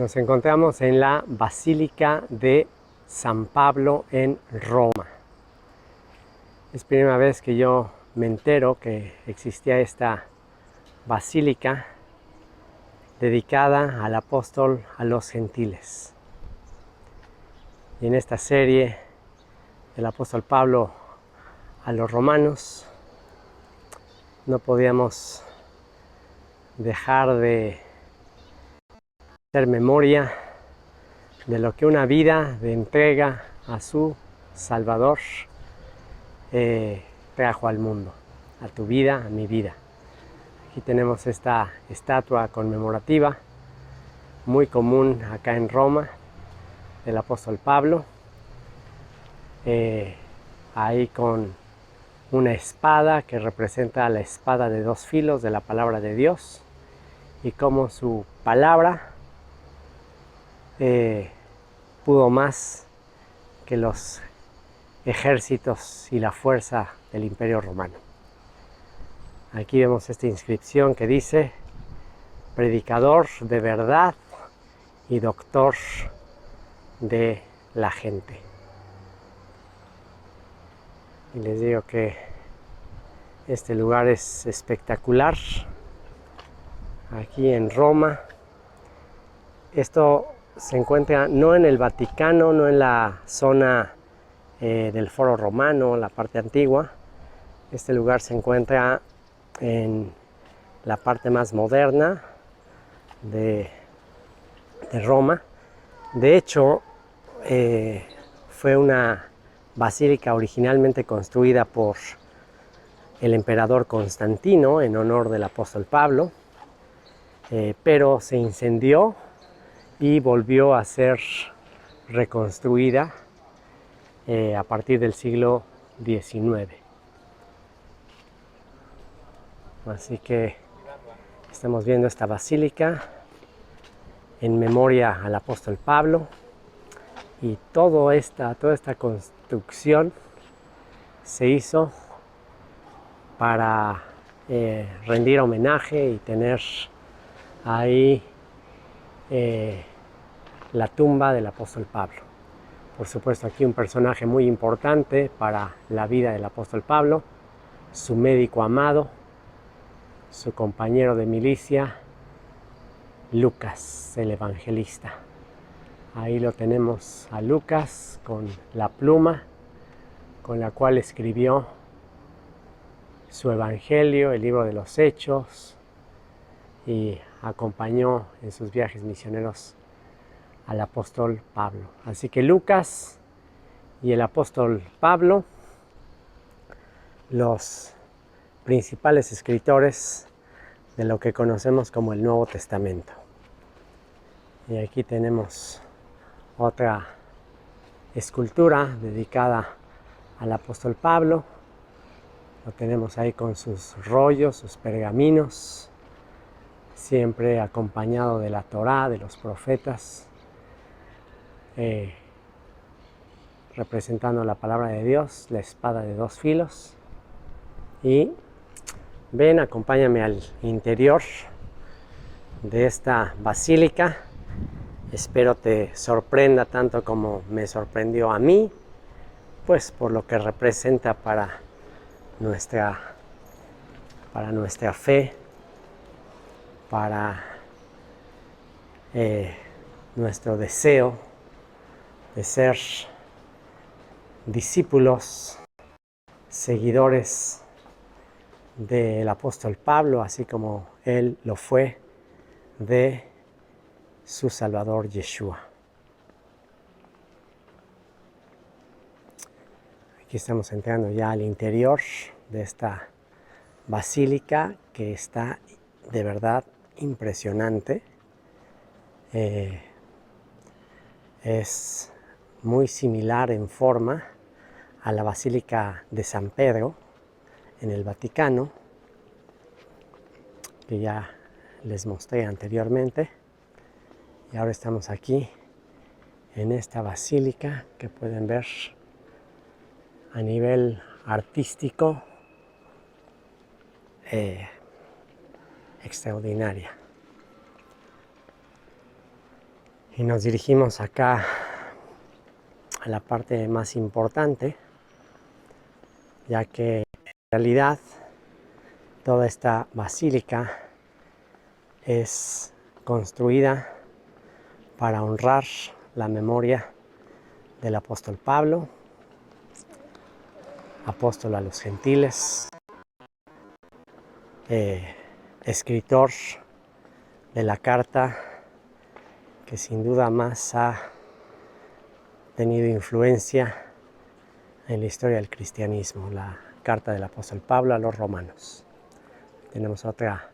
Nos encontramos en la Basílica de San Pablo en Roma. Es primera vez que yo me entero que existía esta basílica dedicada al apóstol a los gentiles. Y en esta serie del apóstol Pablo a los romanos no podíamos dejar de hacer memoria de lo que una vida de entrega a su Salvador trajo al mundo, a tu vida, a mi vida. Aquí tenemos esta estatua conmemorativa muy común acá en Roma del apóstol Pablo, ahí con una espada que representa la espada de dos filos de la palabra de Dios, y cómo su palabra pudo más que los ejércitos y la fuerza del Imperio Romano. Aquí vemos esta inscripción que dice: predicador de verdad y doctor de la gente. Y les digo que este lugar es espectacular, aquí en Roma. Esto se encuentra no en el Vaticano, no en la zona del Foro Romano, la parte antigua. Este lugar se encuentra en la parte más moderna de Roma. De hecho, fue una basílica originalmente construida por el emperador Constantino en honor del apóstol Pablo, pero se incendió y volvió a ser reconstruida a partir del siglo XIX. Así que estamos viendo esta basílica en memoria al apóstol Pablo, y toda esta construcción se hizo para rendir homenaje y tener ahí la tumba del apóstol Pablo. Por supuesto, aquí un personaje muy importante para la vida del apóstol Pablo, su médico amado, su compañero de milicia, Lucas, el evangelista. Ahí lo tenemos a Lucas con la pluma con la cual escribió su evangelio, el libro de los Hechos, y acompañó en sus viajes misioneros al apóstol Pablo. Así que Lucas y el apóstol Pablo, los principales escritores de lo que conocemos como el Nuevo Testamento. Y aquí tenemos otra escultura dedicada al apóstol Pablo. Lo tenemos ahí con sus rollos, sus pergaminos, siempre acompañado de la Torá, de los profetas, representando la palabra de Dios, la espada de dos filos. Y ven, acompáñame al interior de esta basílica. Espero te sorprenda tanto como me sorprendió a mí, pues por lo que representa para nuestra fe, para nuestro deseo de ser discípulos, seguidores del apóstol Pablo, así como él lo fue de su Salvador Yeshua. Aquí estamos entrando ya al interior de esta basílica, que está de verdad impresionante. Es muy similar en forma a la Basílica de San Pedro en el Vaticano, que ya les mostré anteriormente. Y ahora estamos aquí en esta basílica que pueden ver a nivel artístico extraordinaria. Y nos dirigimos acá a la parte más importante, ya que en realidad toda esta basílica es construida para honrar la memoria del apóstol Pablo, apóstol a los gentiles, escritor de la carta que sin duda más ha tenido influencia en la historia del cristianismo, la carta del apóstol Pablo a los romanos. Tenemos otra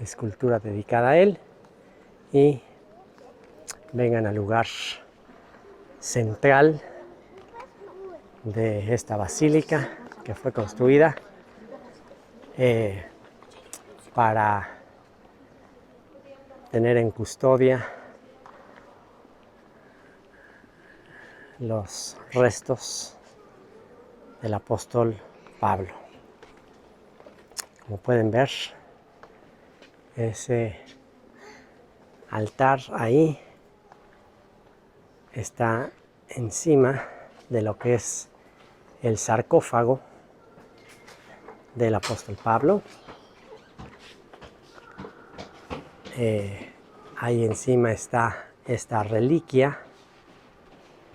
escultura dedicada a él y vengan al lugar central de esta basílica que fue construida para tener en custodia los restos del apóstol Pablo. Como pueden ver, ese altar ahí está encima de lo que es el sarcófago del apóstol Pablo. Ahí encima está esta reliquia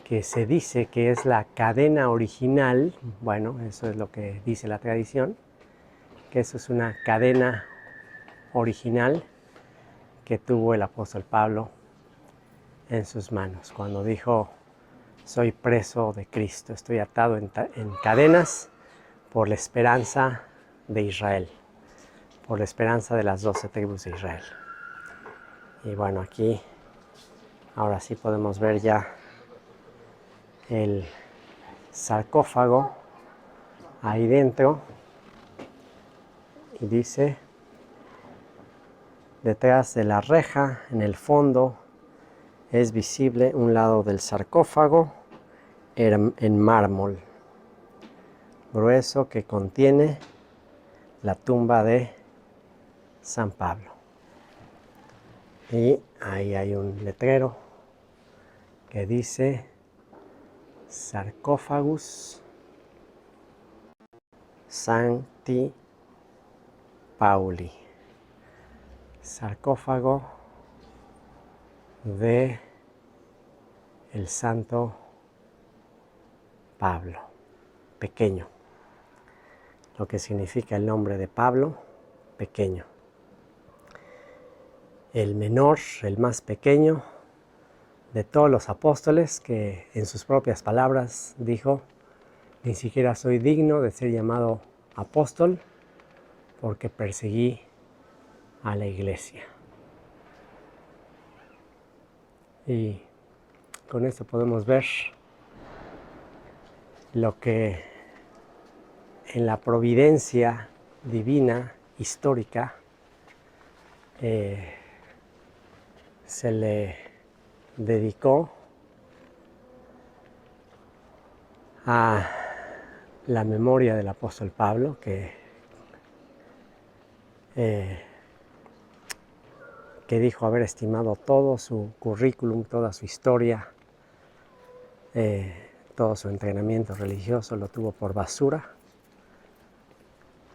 que se dice que es la cadena original. Bueno, eso es lo que dice la tradición, que eso es una cadena original que tuvo el apóstol Pablo en sus manos cuando dijo: soy preso de Cristo, estoy atado en cadenas por la esperanza de Israel, por la esperanza de las 12 tribus de Israel. Y bueno, aquí ahora sí podemos ver ya el sarcófago ahí dentro, y dice: detrás de la reja, en el fondo, es visible un lado del sarcófago en mármol grueso que contiene la tumba de San Pablo. Y ahí hay un letrero que dice: Sarcófagus Sancti Pauli, sarcófago de el santo Pablo, pequeño, lo que significa el nombre de Pablo, pequeño. El menor, el más pequeño de todos los apóstoles, que en sus propias palabras dijo: ni siquiera soy digno de ser llamado apóstol porque perseguí a la iglesia. Y con esto podemos ver lo que en la providencia divina, histórica, se le dedicó a la memoria del apóstol Pablo, que dijo haber estimado todo su currículum, toda su historia, todo su entrenamiento religioso lo tuvo por basura,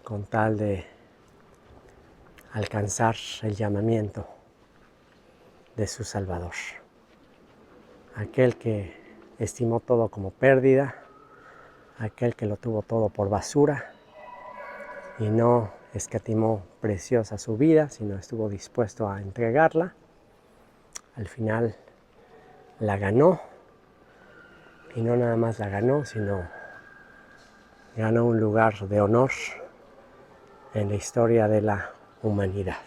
con tal de alcanzar el llamamiento de su Salvador. Aquel que estimó todo como pérdida, aquel que lo tuvo todo por basura y no escatimó preciosa su vida, sino estuvo dispuesto a entregarla, al final la ganó. Y no nada más la ganó, sino ganó un lugar de honor en la historia de la humanidad.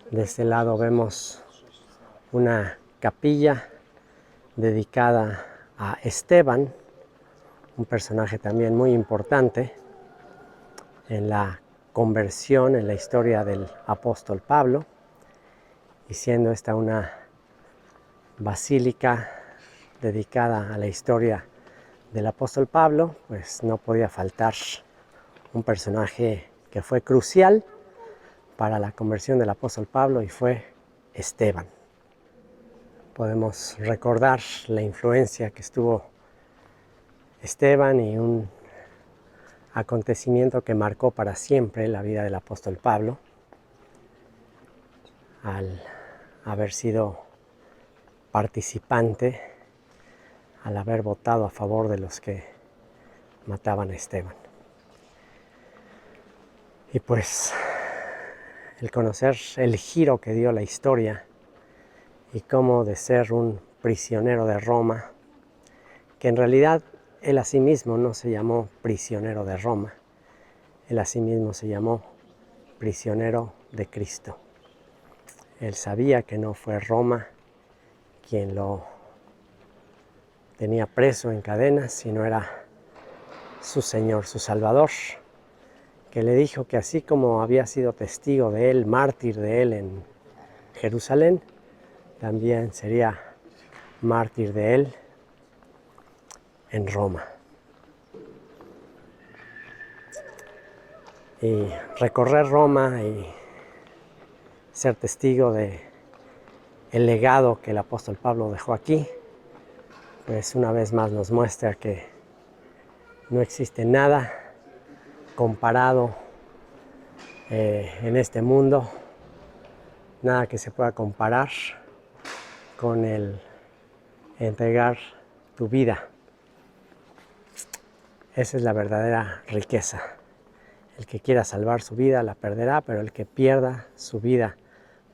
De este lado vemos una capilla dedicada a Esteban, un personaje también muy importante en la conversión, en la historia del apóstol Pablo, y siendo esta una basílica dedicada a la historia del apóstol Pablo, pues no podía faltar un personaje que fue crucial para la conversión del apóstol Pablo y fue Esteban. Podemos recordar la influencia que estuvo Esteban y un acontecimiento que marcó para siempre la vida del apóstol Pablo al haber sido participante, al haber votado a favor de los que mataban a Esteban. Y pues el conocer el giro que dio la historia y cómo de ser un prisionero de Roma, que en realidad él a sí mismo no se llamó prisionero de Roma, él a sí mismo se llamó prisionero de Cristo. Él sabía que no fue Roma quien lo tenía preso en cadenas, sino era su Señor, su Salvador, que le dijo que así como había sido testigo de él, mártir de él en Jerusalén, también sería mártir de él en Roma. Y recorrer Roma y ser testigo de el legado que el apóstol Pablo dejó aquí, pues una vez más nos muestra que no existe nada comparado en este mundo, nada que se pueda comparar con el entregar tu vida. Esa es la verdadera riqueza. El que quiera salvar su vida la perderá, pero el que pierda su vida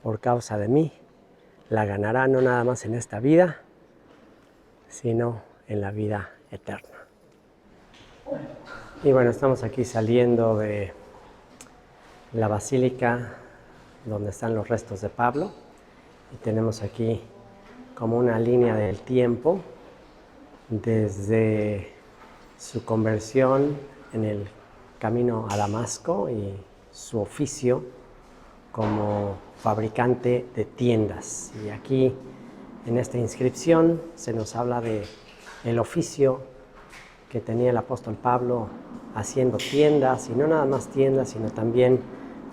por causa de mí la ganará, no nada más en esta vida, sino en la vida eterna. Y bueno, estamos aquí saliendo de la basílica donde están los restos de Pablo y tenemos aquí como una línea del tiempo desde su conversión en el camino a Damasco y su oficio como fabricante de tiendas. Y aquí en esta inscripción se nos habla de el oficio que tenía el apóstol Pablo haciendo tiendas, y no nada más tiendas, sino también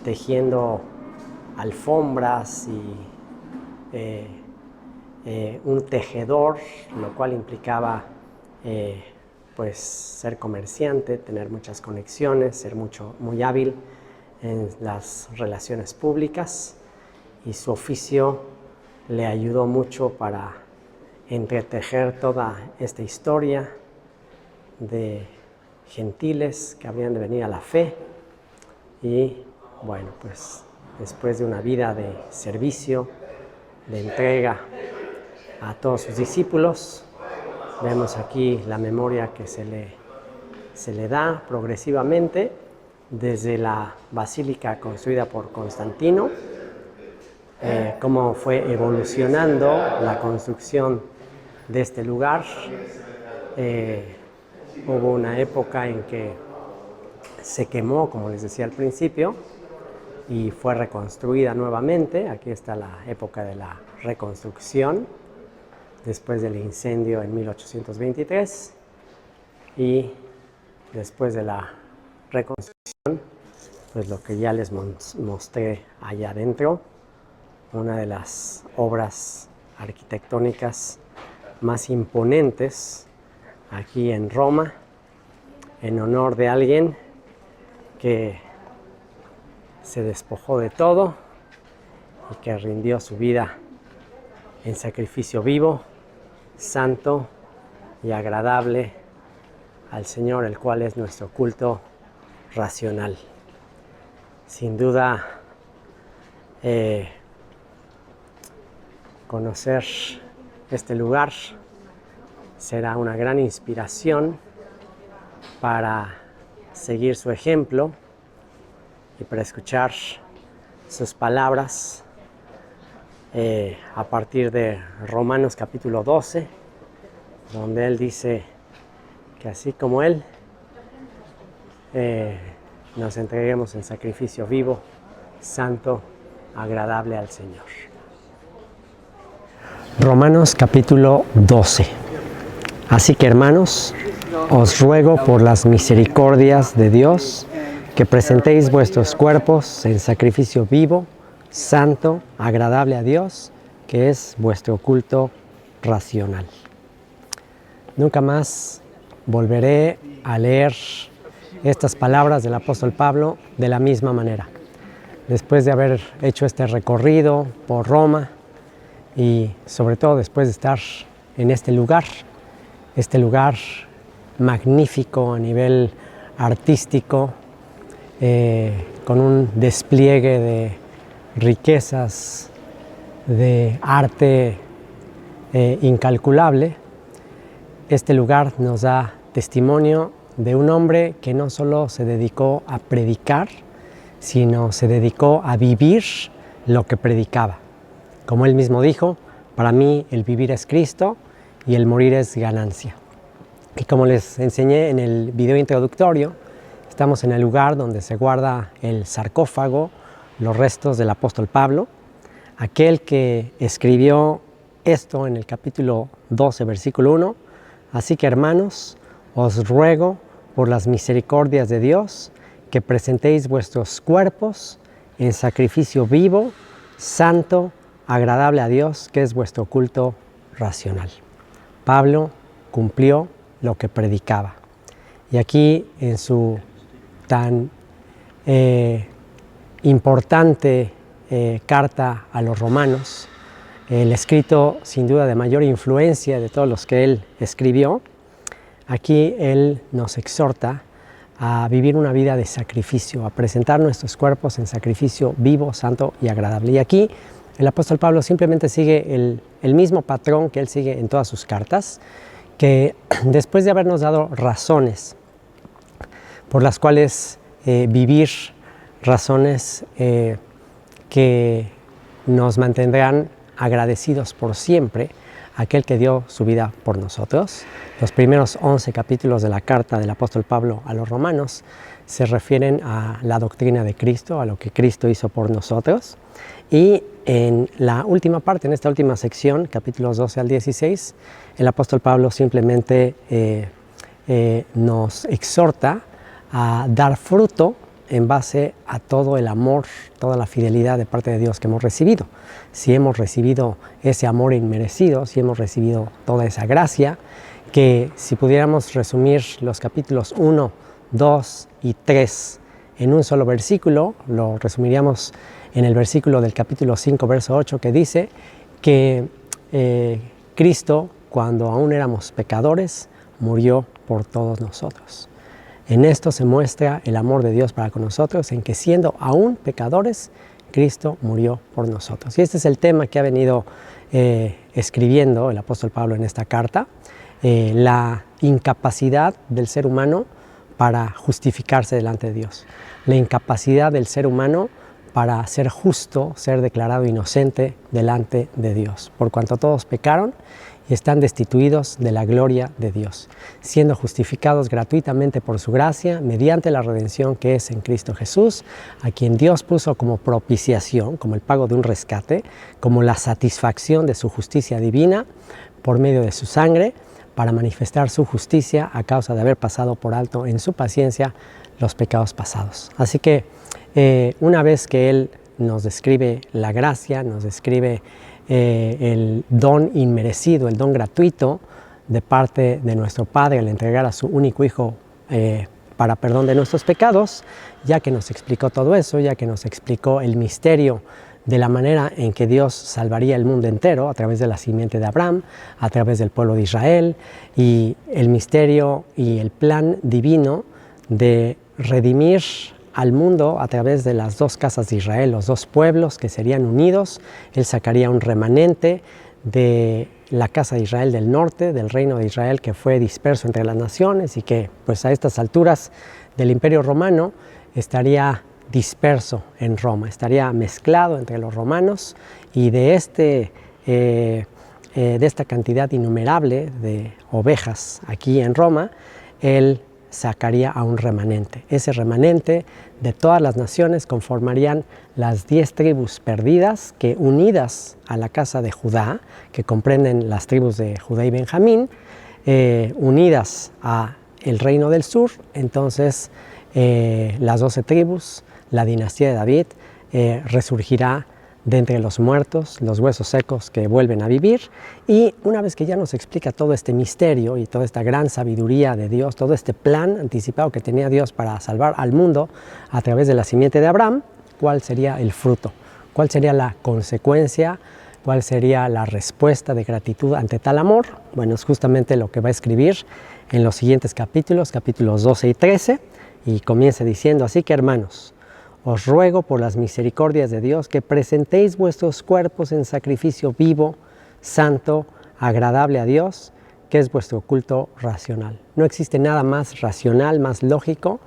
tejiendo alfombras y un tejedor, lo cual implicaba pues ser comerciante, tener muchas conexiones, ser muy hábil en las relaciones públicas, y su oficio le ayudó mucho para entretejer toda esta historia de gentiles que habrían de venir a la fe. Y bueno, pues después de una vida de servicio, de entrega a todos sus discípulos, vemos aquí la memoria que se le da progresivamente desde la basílica construida por Constantino, cómo fue evolucionando la construcción de este lugar. Hubo una época en que se quemó, como les decía al principio, y fue reconstruida nuevamente. Aquí está la época de la reconstrucción, después del incendio en 1823, y después de la reconstrucción, pues lo que ya les mostré allá adentro, una de las obras arquitectónicas más imponentes aquí en Roma, en honor de alguien que se despojó de todo y que rindió su vida en sacrificio vivo, santo y agradable al Señor, el cual es nuestro culto racional. Sin duda, conocer este lugar será una gran inspiración para seguir su ejemplo y para escuchar sus palabras a partir de Romanos capítulo 12, donde él dice que así como él, nos entreguemos en sacrificio vivo, santo, agradable al Señor. Romanos capítulo 12. Así que, hermanos, os ruego por las misericordias de Dios que presentéis vuestros cuerpos en sacrificio vivo, santo, agradable a Dios, que es vuestro culto racional. Nunca más volveré a leer estas palabras del apóstol Pablo de la misma manera. Después de haber hecho este recorrido por Roma y sobre todo después de estar en este lugar magnífico a nivel artístico, con un despliegue de riquezas, de arte incalculable, este lugar nos da testimonio de un hombre que no solo se dedicó a predicar, sino se dedicó a vivir lo que predicaba. Como él mismo dijo, para mí el vivir es Cristo y el morir es ganancia. Y como les enseñé en el video introductorio, estamos en el lugar donde se guarda el sarcófago, los restos del apóstol Pablo, aquel que escribió esto en el capítulo 12, versículo 1. Así que, hermanos, os ruego por las misericordias de Dios que presentéis vuestros cuerpos en sacrificio vivo, santo, agradable a Dios, que es vuestro culto racional. Pablo cumplió lo que predicaba. Y aquí en su tan importante carta a los romanos, el escrito sin duda de mayor influencia de todos los que él escribió, aquí él nos exhorta a vivir una vida de sacrificio, a presentar nuestros cuerpos en sacrificio vivo, santo y agradable. Y aquí el apóstol Pablo simplemente sigue el mismo patrón que él sigue en todas sus cartas, que después de habernos dado razones por las cuales vivir, razones que nos mantendrán agradecidos por siempre a aquel que dio su vida por nosotros. Los primeros 11 capítulos de la carta del apóstol Pablo a los romanos se refieren a la doctrina de Cristo, a lo que Cristo hizo por nosotros. Y en la última parte, en esta última sección, capítulos 12 al 16, el apóstol Pablo simplemente nos exhorta a dar fruto en base a todo el amor, toda la fidelidad de parte de Dios que hemos recibido. Si hemos recibido ese amor inmerecido, si hemos recibido toda esa gracia, que si pudiéramos resumir los capítulos 1, 2 y 3 en un solo versículo, lo resumiríamos en el versículo del capítulo 5, verso 8, que dice que Cristo, cuando aún éramos pecadores, murió por todos nosotros. En esto se muestra el amor de Dios para con nosotros, en que siendo aún pecadores, Cristo murió por nosotros. Y este es el tema que ha venido escribiendo el apóstol Pablo en esta carta, la incapacidad del ser humano para justificarse delante de Dios, la incapacidad del ser humano para ser justo, ser declarado inocente delante de Dios, por cuanto todos pecaron y están destituidos de la gloria de Dios, siendo justificados gratuitamente por su gracia, mediante la redención que es en Cristo Jesús, a quien Dios puso como propiciación, como el pago de un rescate, como la satisfacción de su justicia divina, por medio de su sangre, para manifestar su justicia a causa de haber pasado por alto en su paciencia los pecados pasados. Así que una vez que Él nos describe la gracia, nos describe el don inmerecido, el don gratuito de parte de nuestro Padre al entregar a su único Hijo para perdón de nuestros pecados, ya que nos explicó todo eso, ya que nos explicó el misterio de la manera en que Dios salvaría el mundo entero a través de la simiente de Abraham, a través del pueblo de Israel, y el misterio y el plan divino de redimir al mundo a través de las dos casas de Israel, los dos pueblos que serían unidos. Él sacaría un remanente de la casa de Israel del norte, del reino de Israel que fue disperso entre las naciones y que pues a estas alturas del Imperio Romano estaría disperso en Roma, estaría mezclado entre los romanos, y de esta cantidad innumerable de ovejas aquí en Roma, Él sacaría a un remanente. Ese remanente de todas las naciones conformarían las 10 tribus perdidas que, unidas a la casa de Judá, que comprenden las tribus de Judá y Benjamín, unidas a el reino del sur, entonces las 12 tribus, la dinastía de David, resurgirá de entre los muertos, los huesos secos que vuelven a vivir. Y una vez que ya nos explica todo este misterio y toda esta gran sabiduría de Dios, todo este plan anticipado que tenía Dios para salvar al mundo a través de la simiente de Abraham, ¿cuál sería el fruto? ¿Cuál sería la consecuencia? ¿Cuál sería la respuesta de gratitud ante tal amor? Bueno, es justamente lo que va a escribir en los siguientes capítulos, capítulos 12 y 13, y comienza diciendo: así que, hermanos, os ruego por las misericordias de Dios que presentéis vuestros cuerpos en sacrificio vivo, santo, agradable a Dios, que es vuestro culto racional. No existe nada más racional, más lógico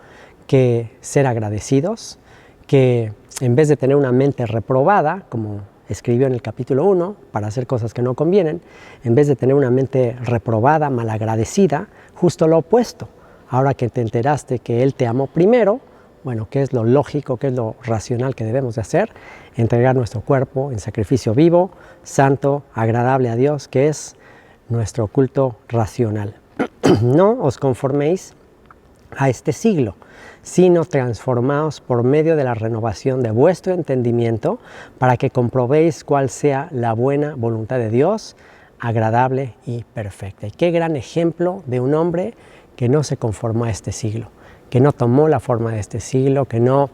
que ser agradecidos, que en vez de tener una mente reprobada, como escribió en el capítulo 1, para hacer cosas que no convienen, en vez de tener una mente reprobada, malagradecida, justo lo opuesto. Ahora que te enteraste que Él te amó primero, bueno, ¿qué es lo lógico, qué es lo racional que debemos de hacer? Entregar nuestro cuerpo en sacrificio vivo, santo, agradable a Dios, que es nuestro culto racional. No os conforméis a este siglo, sino transformaos por medio de la renovación de vuestro entendimiento, para que comprobéis cuál sea la buena voluntad de Dios, agradable y perfecta. Y qué gran ejemplo de un hombre que no se conformó a este siglo, que no tomó la forma de este siglo, que no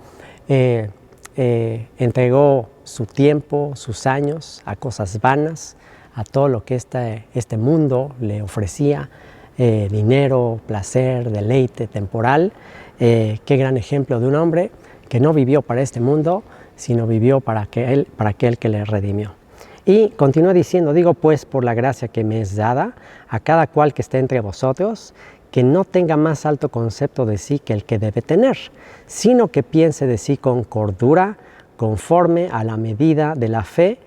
entregó su tiempo, sus años a cosas vanas, a todo lo que este mundo le ofrecía, dinero, placer, deleite temporal. Qué gran ejemplo de un hombre que no vivió para este mundo, sino vivió para aquel que le redimió. Y continúa diciendo: digo pues, por la gracia que me es dada, a cada cual que esté entre vosotros, que no tenga más alto concepto de sí que el que debe tener, sino que piense de sí con cordura, conforme a la medida de la fe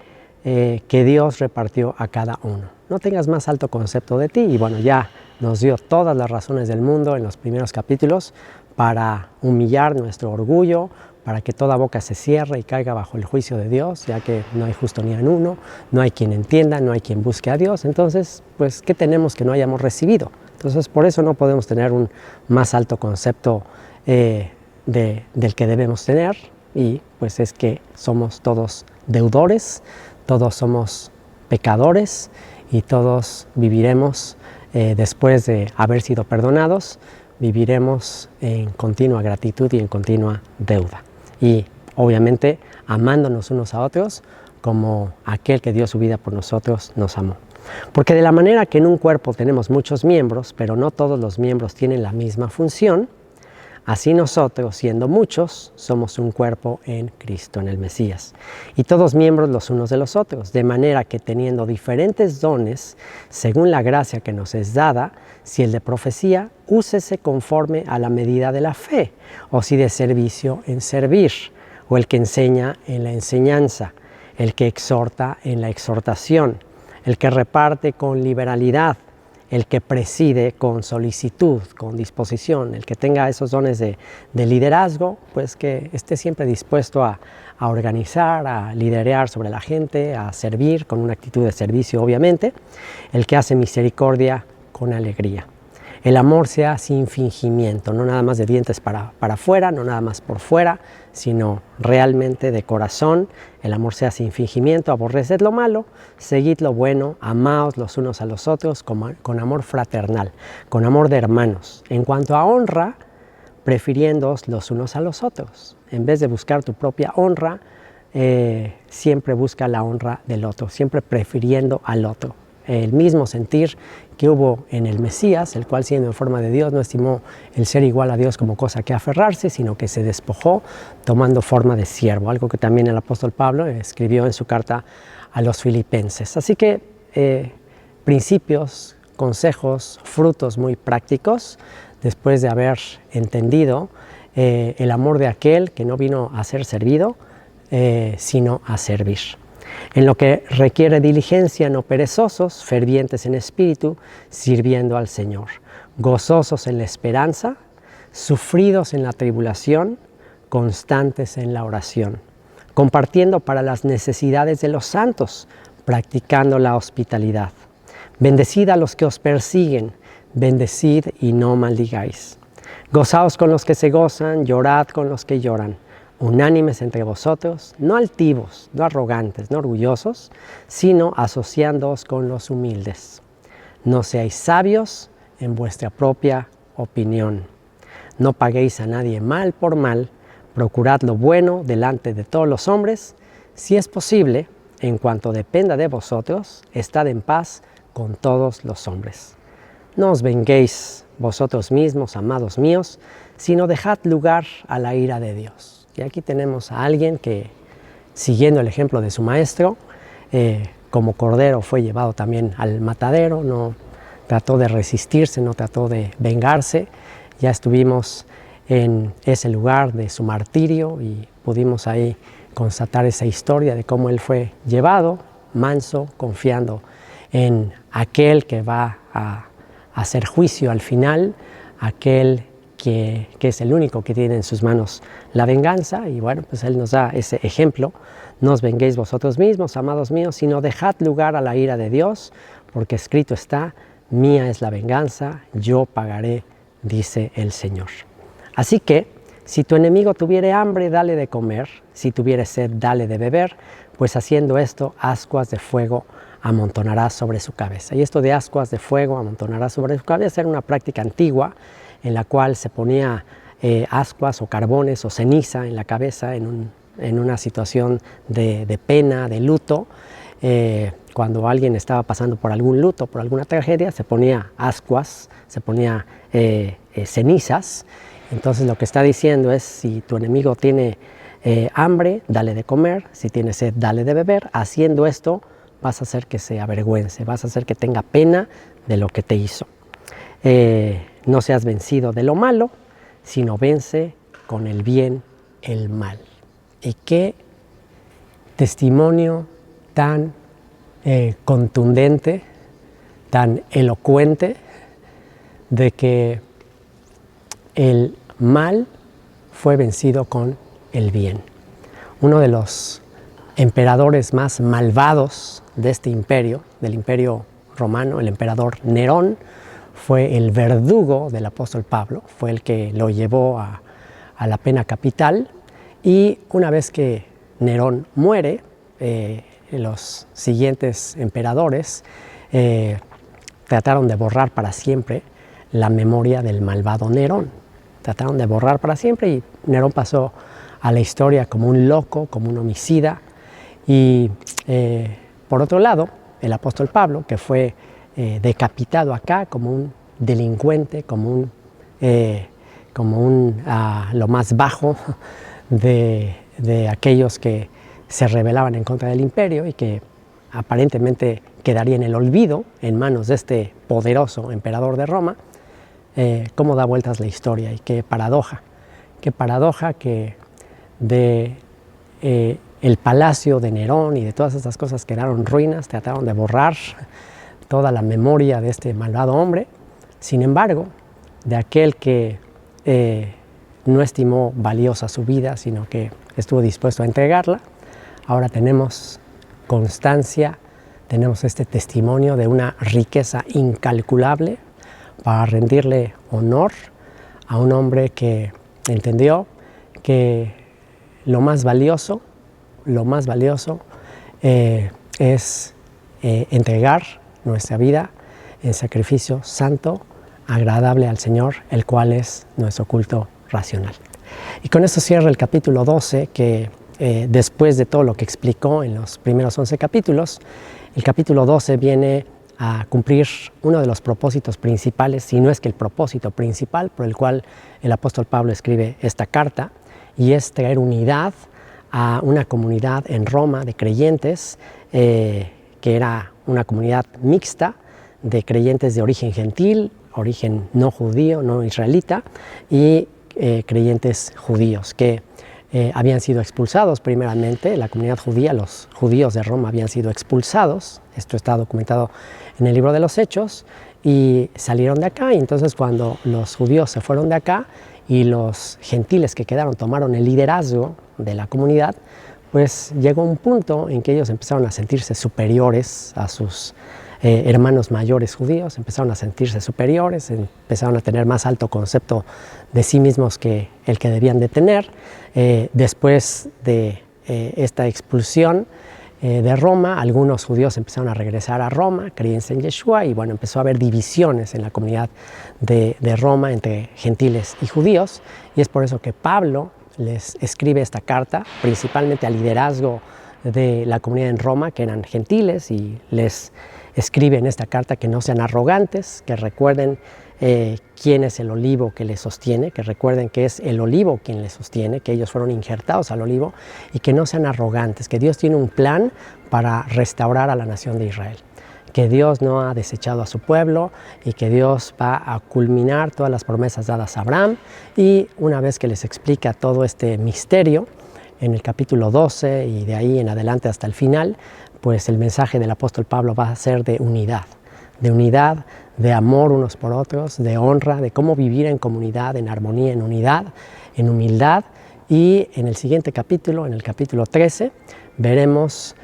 que Dios repartió a cada uno. No tengas más alto concepto de ti. Y bueno, ya nos dio todas las razones del mundo en los primeros capítulos para humillar nuestro orgullo, para que toda boca se cierre y caiga bajo el juicio de Dios, ya que no hay justo ni en uno, no hay quien entienda, no hay quien busque a Dios. Entonces, pues, ¿qué tenemos que no hayamos recibido? Entonces, por eso no podemos tener un más alto concepto del que debemos tener, y pues es que somos todos deudores, todos somos pecadores y todos viviremos después de haber sido perdonados, viviremos en continua gratitud y en continua deuda. Y obviamente amándonos unos a otros como aquel que dio su vida por nosotros nos amó. Porque de la manera que en un cuerpo tenemos muchos miembros, pero no todos los miembros tienen la misma función, así nosotros, siendo muchos, somos un cuerpo en Cristo, en el Mesías, y todos miembros los unos de los otros, de manera que teniendo diferentes dones, según la gracia que nos es dada, si el de profecía, úsese conforme a la medida de la fe, o si de servicio, en servir, o el que enseña en la enseñanza, el que exhorta en la exhortación, el que reparte con liberalidad, el que preside con solicitud, con disposición, el que tenga esos dones de liderazgo, pues que esté siempre dispuesto a organizar, a liderar sobre la gente, a servir con una actitud de servicio, obviamente, el que hace misericordia con alegría. El amor sea sin fingimiento, no nada más de dientes para afuera, no nada más por fuera, sino realmente de corazón. El amor sea sin fingimiento, aborreced lo malo, seguid lo bueno, amaos los unos a los otros con amor fraternal, con amor de hermanos. En cuanto a honra, prefiriéndoos los unos a los otros. En vez de buscar tu propia honra, siempre busca la honra del otro, siempre prefiriendo al otro. El mismo sentir que hubo en el Mesías, el cual siendo en forma de Dios no estimó el ser igual a Dios como cosa que aferrarse, sino que se despojó tomando forma de siervo, algo que también el apóstol Pablo escribió en su carta a los filipenses. Así que principios, consejos, frutos muy prácticos, después de haber entendido el amor de aquel que no vino a ser servido, sino a servir. En lo que requiere diligencia, no perezosos, fervientes en espíritu, sirviendo al Señor, gozosos en la esperanza, sufridos en la tribulación, constantes en la oración, compartiendo para las necesidades de los santos, practicando la hospitalidad. Bendecid a los que os persiguen, bendecid y no maldigáis. Gozaos con los que se gozan, llorad con los que lloran. Unánimes entre vosotros, no altivos, no arrogantes, no orgullosos, sino asociándoos con los humildes. No seáis sabios en vuestra propia opinión. No paguéis a nadie mal por mal, procurad lo bueno delante de todos los hombres. Si es posible, en cuanto dependa de vosotros, estad en paz con todos los hombres. No os venguéis vosotros mismos, amados míos, sino dejad lugar a la ira de Dios. Y aquí tenemos a alguien que, siguiendo el ejemplo de su maestro, como cordero fue llevado también al matadero, no trató de resistirse, no trató de vengarse. Ya estuvimos en ese lugar de su martirio y pudimos ahí constatar esa historia de cómo él fue llevado, manso, confiando en aquel que va a hacer juicio al final, aquel que es el único que tiene en sus manos la venganza. Y bueno, pues él nos da ese ejemplo. No os venguéis vosotros mismos, amados míos, sino dejad lugar a la ira de Dios, porque escrito está: mía es la venganza, yo pagaré, dice el Señor. Así que, si tu enemigo tuviere hambre, dale de comer; si tuviere sed, dale de beber, pues haciendo esto, ascuas de fuego amontonará sobre su cabeza. Y esto de ascuas de fuego amontonará sobre su cabeza era una práctica antigua en la cual se ponía ascuas o carbones o ceniza en la cabeza en una situación de pena, de luto. Cuando alguien estaba pasando por algún luto, por alguna tragedia, se ponía ascuas, se ponía cenizas. Entonces lo que está diciendo es: si tu enemigo tiene hambre, dale de comer; si tiene sed, dale de beber. Haciendo esto, vas a hacer que se avergüence, vas a hacer que tenga pena de lo que te hizo. No seas vencido de lo malo, sino vence con el bien el mal. Y qué testimonio tan contundente, tan elocuente, de que el mal fue vencido con el bien. Uno de los emperadores más malvados de este imperio, del imperio romano, el emperador Nerón, fue el verdugo del apóstol Pablo, fue el que lo llevó a la pena capital. Y una vez que Nerón muere, los siguientes emperadores trataron de borrar para siempre la memoria del malvado Nerón. Trataron de borrar para siempre, y Nerón pasó a la historia como un loco, como un homicida. Y por otro lado, el apóstol Pablo, que fue decapitado acá como un delincuente, como lo más bajo de aquellos que se rebelaban en contra del imperio y que aparentemente quedaría en el olvido en manos de este poderoso emperador de Roma. Cómo da vueltas la historia, y qué paradoja que el palacio de Nerón y de todas estas cosas quedaron ruinas. Trataron de borrar toda la memoria de este malvado hombre. Sin embargo, de aquel que no estimó valiosa su vida, sino que estuvo dispuesto a entregarla, ahora tenemos constancia, tenemos este testimonio de una riqueza incalculable para rendirle honor a un hombre que entendió que lo más valioso es entregar nuestra vida en sacrificio santo, agradable al Señor, el cual es nuestro culto racional. Y con esto cierra el capítulo 12, que después de todo lo que explicó en los primeros 11 capítulos, el capítulo 12 viene a cumplir uno de los propósitos principales, si no es que el propósito principal por el cual el apóstol Pablo escribe esta carta, y es traer unidad a una comunidad en Roma de creyentes, que era una comunidad mixta de creyentes de origen gentil, origen no judío, no israelita, y creyentes judíos que habían sido expulsados primeramente. La comunidad judía, los judíos de Roma habían sido expulsados. Esto está documentado en el libro de los Hechos, y salieron de acá. Y entonces, cuando los judíos se fueron de acá y los gentiles que quedaron tomaron el liderazgo de la comunidad, pues llegó un punto en que ellos empezaron a sentirse superiores a sus hermanos mayores judíos empezaron a sentirse superiores, empezaron a tener más alto concepto de sí mismos que el que debían de tener. Después de esta expulsión de Roma, algunos judíos empezaron a regresar a Roma, creyéndose en Yeshua, y bueno, empezó a haber divisiones en la comunidad de Roma entre gentiles y judíos, y es por eso que Pablo les escribe esta carta, principalmente al liderazgo de la comunidad en Roma, que eran gentiles, y les escribe en esta carta que no sean arrogantes, que recuerden quién es el olivo que les sostiene, que recuerden que es el olivo quien les sostiene, que ellos fueron injertados al olivo, y que no sean arrogantes, que Dios tiene un plan para restaurar a la nación de Israel, que Dios no ha desechado a su pueblo y que Dios va a culminar todas las promesas dadas a Abraham. Y una vez que les explica todo este misterio, en el capítulo 12 y de ahí en adelante hasta el final, pues el mensaje del apóstol Pablo va a ser de unidad, de amor unos por otros, de honra, de cómo vivir en comunidad, en armonía, en unidad, en humildad. Y en el siguiente capítulo, en el capítulo 13, veremos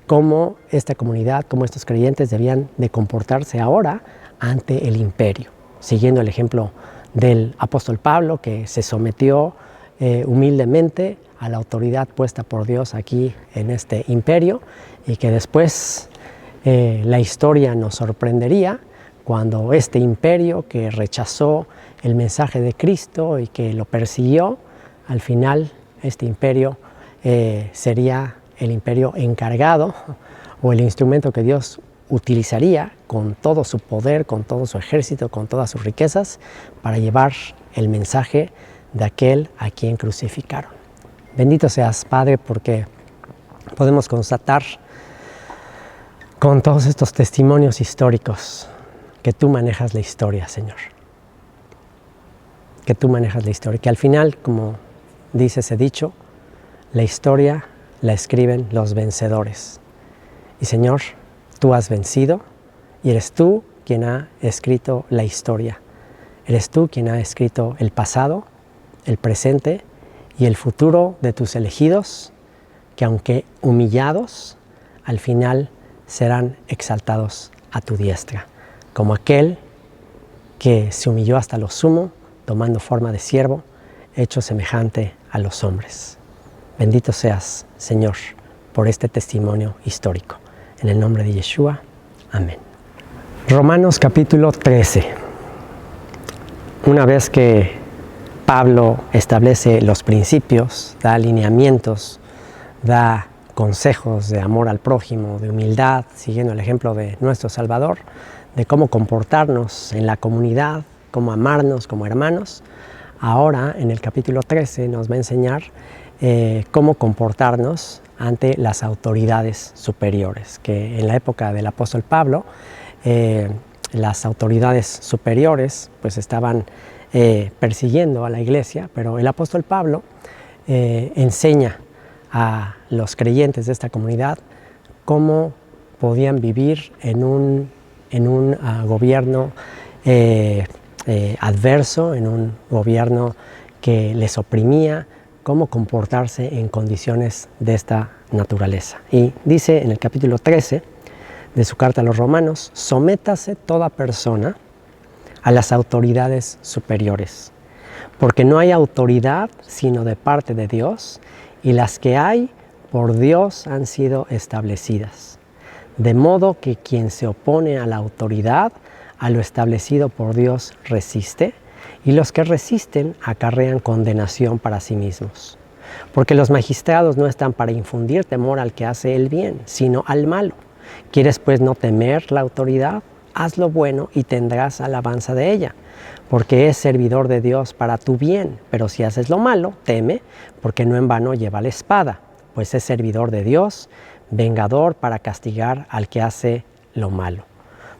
cómo esta comunidad, cómo estos creyentes debían de comportarse ahora ante el imperio, siguiendo el ejemplo del apóstol Pablo, que se sometió humildemente a la autoridad puesta por Dios aquí en este imperio, y que después la historia nos sorprendería cuando este imperio que rechazó el mensaje de Cristo y que lo persiguió, al final este imperio sería el imperio encargado o el instrumento que Dios utilizaría con todo su poder, con todo su ejército, con todas sus riquezas, para llevar el mensaje de aquel a quien crucificaron. Bendito seas, Padre, porque podemos constatar con todos estos testimonios históricos que tú manejas la historia, Señor. Que tú manejas la historia, que al final, como dice ese dicho, la historia la escriben los vencedores. Y Señor, tú has vencido y eres tú quien ha escrito la historia. Eres tú quien ha escrito el pasado, el presente y el futuro de tus elegidos, que aunque humillados, al final serán exaltados a tu diestra, como aquel que se humilló hasta lo sumo, tomando forma de siervo, hecho semejante a los hombres. Bendito seas, Señor, por este testimonio histórico. En el nombre de Yeshua, amén. Romanos capítulo 13. Una vez que Pablo establece los principios, da alineamientos, da consejos de amor al prójimo, de humildad, siguiendo el ejemplo de nuestro Salvador, de cómo comportarnos en la comunidad, cómo amarnos como hermanos. Ahora, en el capítulo 13, nos va a enseñar cómo comportarnos ante las autoridades superiores, que en la época del apóstol Pablo, las autoridades superiores pues estaban persiguiendo a la iglesia, pero el apóstol Pablo enseña a los creyentes de esta comunidad cómo podían vivir en un gobierno adverso, en un gobierno que les oprimía, cómo comportarse en condiciones de esta naturaleza. Y dice en el capítulo 13 de su carta a los romanos: sométase toda persona a las autoridades superiores, porque no hay autoridad sino de parte de Dios, y las que hay por Dios han sido establecidas. De modo que quien se opone a la autoridad, a lo establecido por Dios resiste, y los que resisten acarrean condenación para sí mismos. Porque los magistrados no están para infundir temor al que hace el bien, sino al malo. ¿Quieres pues no temer la autoridad? Haz lo bueno y tendrás alabanza de ella, porque es servidor de Dios para tu bien. Pero si haces lo malo, teme, porque no en vano lleva la espada, pues es servidor de Dios, vengador para castigar al que hace lo malo.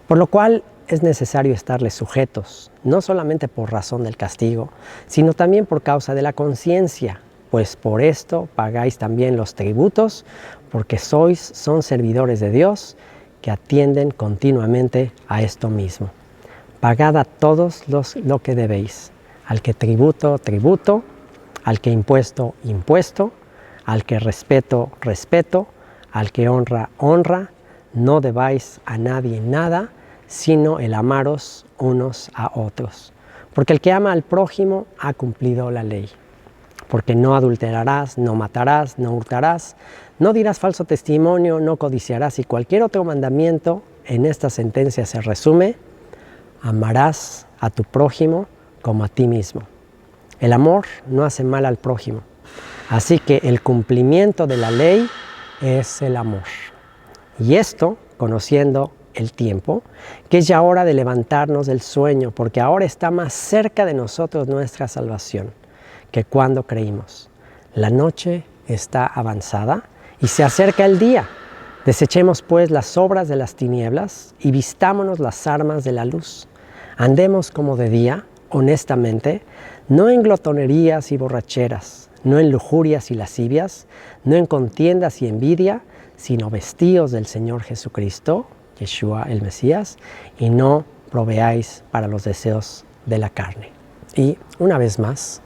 Por lo cual es necesario estarles sujetos, no solamente por razón del castigo, sino también por causa de la conciencia, pues por esto pagáis también los tributos, porque son servidores de Dios, que atienden continuamente a esto mismo. Pagad a todos lo que debéis, al que tributo, tributo, al que impuesto, impuesto, al que respeto, respeto, al que honra, honra, no debáis a nadie nada, sino el amaros unos a otros. Porque el que ama al prójimo ha cumplido la ley. Porque no adulterarás, no matarás, no hurtarás, no dirás falso testimonio, no codiciarás, y cualquier otro mandamiento en esta sentencia se resume: amarás a tu prójimo como a ti mismo. El amor no hace mal al prójimo, así que el cumplimiento de la ley es el amor. Y esto, conociendo el tiempo, que es ya hora de levantarnos del sueño, porque ahora está más cerca de nosotros nuestra salvación que cuando creímos. La noche está avanzada y se acerca el día. Desechemos pues las obras de las tinieblas y vistámonos las armas de la luz. Andemos como de día, honestamente, no en glotonerías y borracheras, no en lujurias y lascivias, no en contiendas y envidia, sino vestidos del Señor Jesucristo, Yeshua el Mesías, y no proveáis para los deseos de la carne. Y una vez más,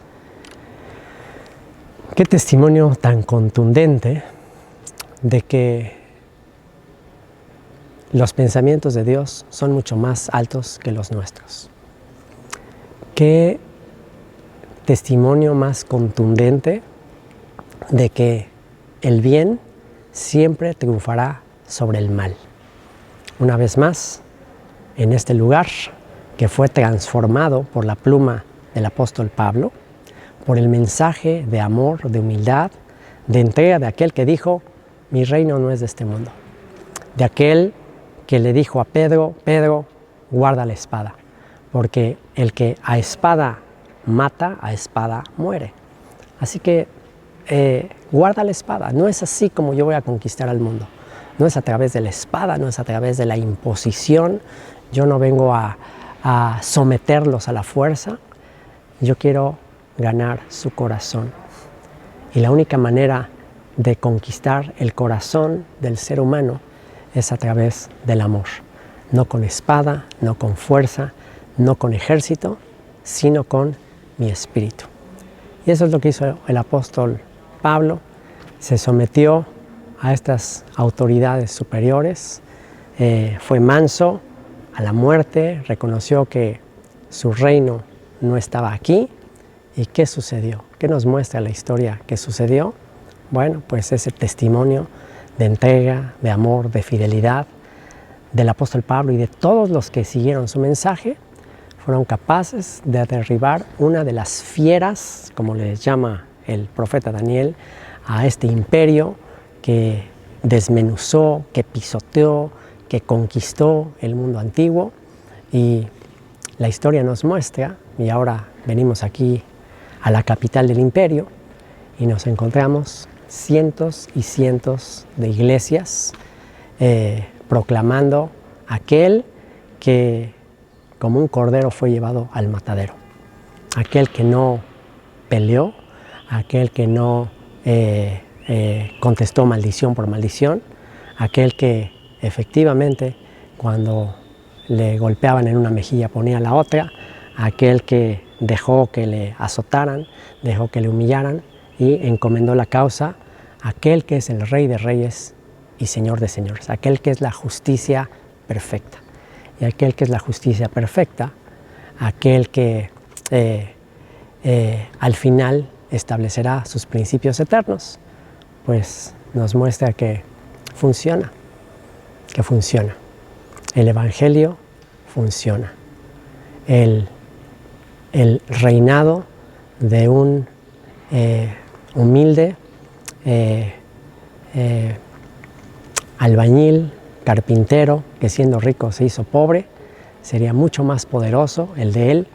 qué testimonio tan contundente de que los pensamientos de Dios son mucho más altos que los nuestros. Qué testimonio más contundente de que el bien siempre triunfará sobre el mal. Una vez más, en este lugar que fue transformado por la pluma del apóstol Pablo, por el mensaje de amor, de humildad, de entrega de aquel que dijo: mi reino no es de este mundo. De aquel que le dijo a Pedro: Pedro, guarda la espada, porque el que a espada mata, a espada muere. Así que guarda la espada. No es así como yo voy a conquistar al mundo. No es a través de la espada, no es a través de la imposición. Yo no vengo a someterlos a la fuerza. Yo quiero ganar su corazón. Y la única manera de conquistar el corazón del ser humano es a través del amor. No con espada, no con fuerza, no con ejército, sino con mi espíritu. Y eso es lo que hizo el apóstol Pablo. Se sometió a estas autoridades superiores, fue manso a la muerte, reconoció que su reino no estaba aquí. ¿Y qué sucedió? ¿Qué nos muestra la historia que sucedió? Bueno, pues ese testimonio de entrega, de amor, de fidelidad del apóstol Pablo y de todos los que siguieron su mensaje, fueron capaces de derribar una de las fieras, como les llama el profeta Daniel, a este imperio que desmenuzó, que pisoteó, que conquistó el mundo antiguo. Y la historia nos muestra, y ahora venimos aquí a la capital del imperio y nos encontramos cientos y cientos de iglesias proclamando aquel que como un cordero fue llevado al matadero, aquel que no peleó, aquel que no contestó maldición por maldición, aquel que efectivamente cuando le golpeaban en una mejilla ponía la otra, aquel que dejó que le azotaran, dejó que le humillaran y encomendó la causa a aquel que es el Rey de Reyes y Señor de Señores, aquel que es la justicia perfecta. Y aquel que es la justicia perfecta, aquel que al final establecerá sus principios eternos, pues nos muestra que funciona, El Evangelio funciona. El reinado de un humilde albañil, carpintero, que siendo rico se hizo pobre, sería mucho más poderoso el de él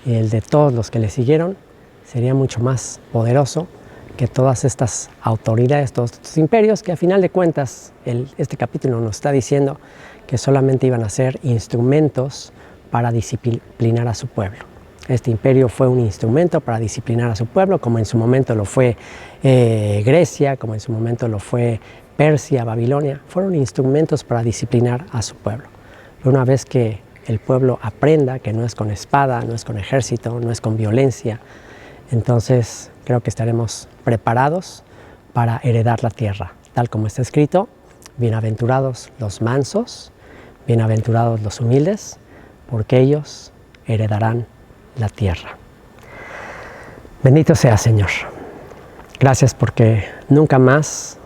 y el de todos los que le siguieron, sería mucho más poderoso que todas estas autoridades, todos estos imperios, que a final de cuentas este capítulo nos está diciendo que solamente iban a ser instrumentos para disciplinar a su pueblo. Este imperio fue un instrumento para disciplinar a su pueblo, como en su momento lo fue Grecia, como en su momento lo fue Persia, Babilonia. Fueron instrumentos para disciplinar a su pueblo. Pero una vez que el pueblo aprenda que no es con espada, no es con ejército, no es con violencia, entonces creo que estaremos preparados para heredar la tierra. Tal como está escrito, bienaventurados los mansos, bienaventurados los humildes, porque ellos heredarán la tierra. Bendito sea, Señor. Gracias porque nunca más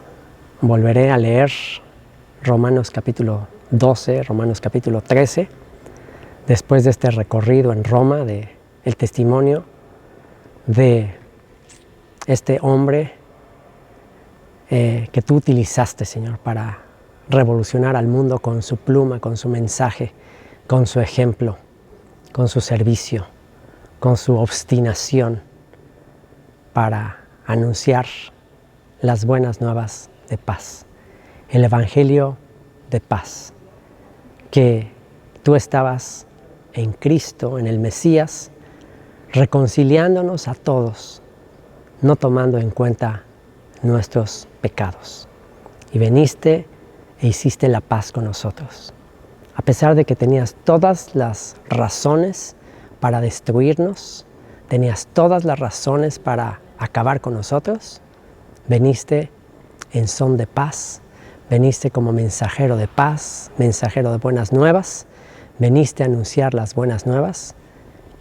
volveré a leer Romanos capítulo 12, Romanos capítulo 13, después de este recorrido en Roma, de el testimonio de este hombre que tú utilizaste, Señor, para revolucionar al mundo con su pluma, con su mensaje, con su ejemplo, con su servicio, con su obstinación para anunciar las buenas nuevas de paz, el evangelio de paz, que tú estabas en Cristo, en el Mesías, reconciliándonos a todos, no tomando en cuenta nuestros pecados. Y viniste e hiciste la paz con nosotros. A pesar de que tenías todas las razones para destruirnos, tenías todas las razones para acabar con nosotros, viniste en son de paz, viniste como mensajero de paz, mensajero de buenas nuevas, viniste a anunciar las buenas nuevas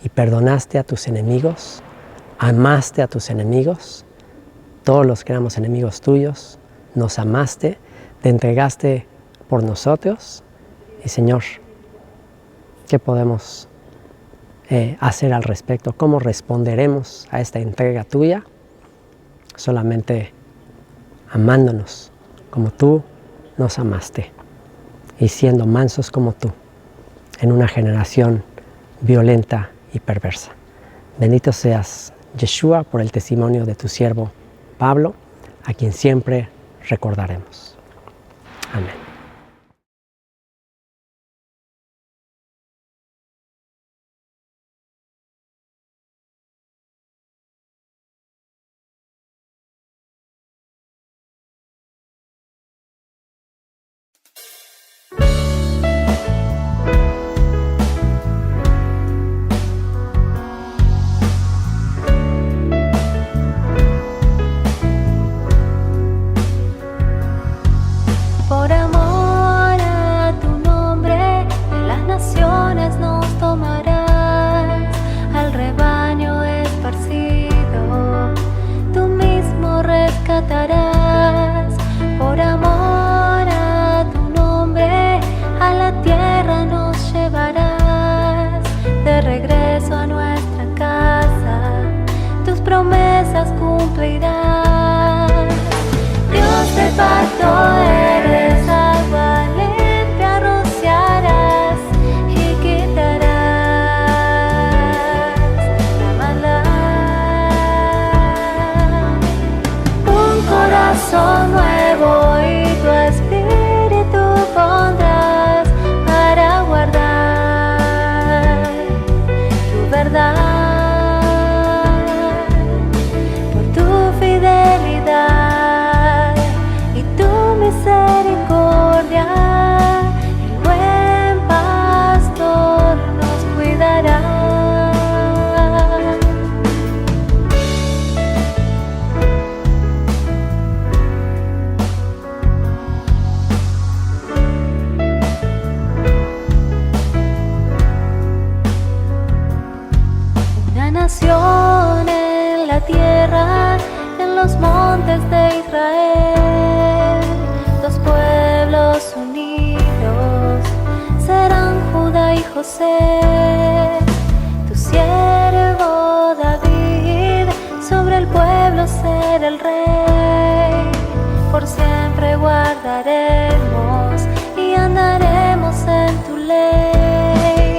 y perdonaste a tus enemigos, amaste a tus enemigos, todos los que éramos enemigos tuyos, nos amaste, te entregaste por nosotros. Y Señor, ¿qué podemos hacer al respecto? ¿Cómo responderemos a esta entrega tuya? Solamente amándonos como tú nos amaste y siendo mansos como tú en una generación violenta y perversa. Bendito seas, Yeshua, por el testimonio de tu siervo Pablo, a quien siempre recordaremos. Amén. Por amor a tu nombre, en las naciones nos tomarás, al rebaño esparcido, tú mismo rescatarás. Por amor a tu nombre, a la tierra nos llevarás, de regreso a nuestra casa, tus promesas cumplirás. Dios de pacto eres, agua limpia rociarás y quitarás la maldad. Un corazón nuevo y tu espíritu pondrás para guardar tu verdad. Por tu fidelidad y tu misericordia, el buen pastor nos cuidará. Una nación en la tierra, en los montes de Israel, dos pueblos unidos serán Judá y José. Tu siervo David sobre el pueblo será el rey. Por siempre guardaremos y andaremos en tu ley.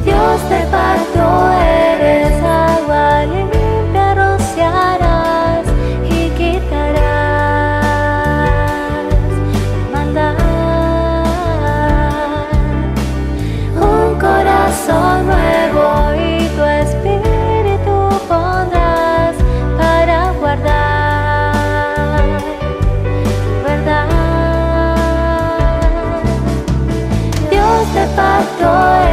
Dios de pacto eres, agua limpia rociarás y quitarás la maldad. Un corazón nuevo y tu espíritu pondrás para guardar tu verdad. Dios de pacto eres,